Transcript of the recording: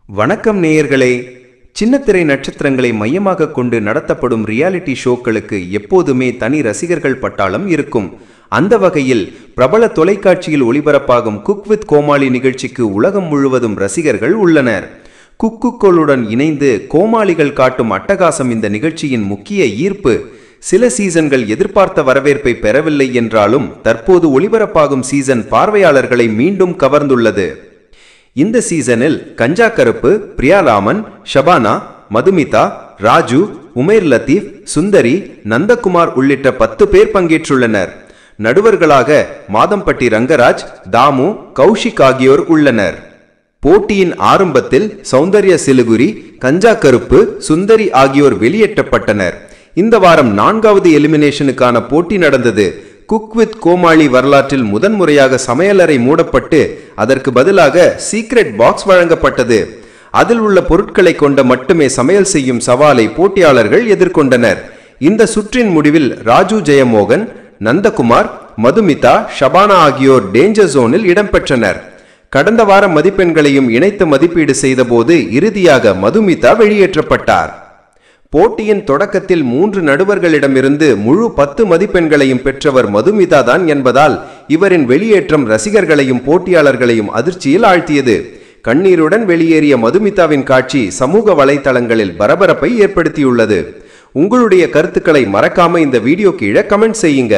வணக்கம் நேயர்களே. சின்னத்திரை நட்சத்திரங்களை மையமாக கொண்டு நடத்தப்படும் ரியாலிட்டி ஷோக்களுக்கு எப்போதுமே தனி ரசிகர்கள் பட்டாளம் இருக்கும். அந்த வகையில் பிரபல தொலைக்காட்சியில் ஒளிபரப்பாகும் குக் வித் கோமாளி நிகழ்ச்சிக்கு உலகம் முழுவதும் ரசிகர்கள் உள்ளனர். குக்குக்களுடன் இணைந்து கோமாளிகள் காட்டும் அட்டகாசம் இந்த நிகழ்ச்சியின் முக்கிய ஈர்ப்பு. சில சீசன்கள் எதிர்பார்த்த வரவேற்பை பெறவில்லை என்றாலும் தற்போது ஒளிபரப்பாகும் சீசன் பார்வையாளர்களை மீண்டும் கவர்ந்துள்ளது. இந்த சீசனில் கஞ்சா கருப்பு, பிரியாராமன், ஷபானா, மதுமிதா, ராஜு, உமேர் லத்தீப், சுந்தரி, நந்தகுமார் உள்ளிட்ட 10 பேர் பங்கேற்றுள்ளனர். நடுவர்களாக மாதம்பட்டி ரங்கராஜ், தாமு, கௌஷிக் ஆகியோர் உள்ளனர். போட்டியின் ஆரம்பத்தில் சௌந்தர்யா சிலுகுரி, கஞ்சா கருப்பு, சுந்தரி ஆகியோர் வெளியேற்றப்பட்டனர். இந்த வாரம் 4வது எலிமினேஷனுக்கான போட்டி நடந்தது. குக் வித் கோமாளி வரலாற்றில் முதன்முறையாக சமையலறை மூடப்பட்டு அதற்கு பதிலாக சீக்ரெட் பாக்ஸ் வழங்கப்பட்டது. அதில் உள்ள பொருட்களை கொண்ட மட்டுமே சமையல் செய்யும் சவாலை போட்டியாளர்கள் எதிர்கொண்டனர். இந்த சுற்றின் முடிவில் ராஜு ஜெயமோகன், நந்தகுமார், மதுமிதா, ஷபானா ஆகியோர் டேஞ்சர் ஜோனில் இடம்பெற்றனர். கடந்த வார மதிப்பெண்களையும் இணைத்து மதிப்பீடு செய்தபோது இறுதியாக மதுமிதா வெளியேற்றப்பட்டார். போட்டியின் தொடக்கத்தில் 3 நடுவர்களிடமிருந்து முழு 10 மதிப்பெண்களையும் பெற்றவர் மதுமிதா தான் என்பதால் இவரின் வெளியேற்றம் ரசிகர்களையும் போட்டியாளர்களையும் அதிர்ச்சியில் ஆழ்த்தியது. கண்ணீருடன் வெளியேறிய மதுமிதாவின் காட்சி சமூக வலைதளங்களில் பரபரப்பை ஏற்படுத்தியுள்ளது. உங்களுடைய கருத்துக்களை மறக்காம இந்த வீடியோ கீழே கமெண்ட் செய்யுங்க.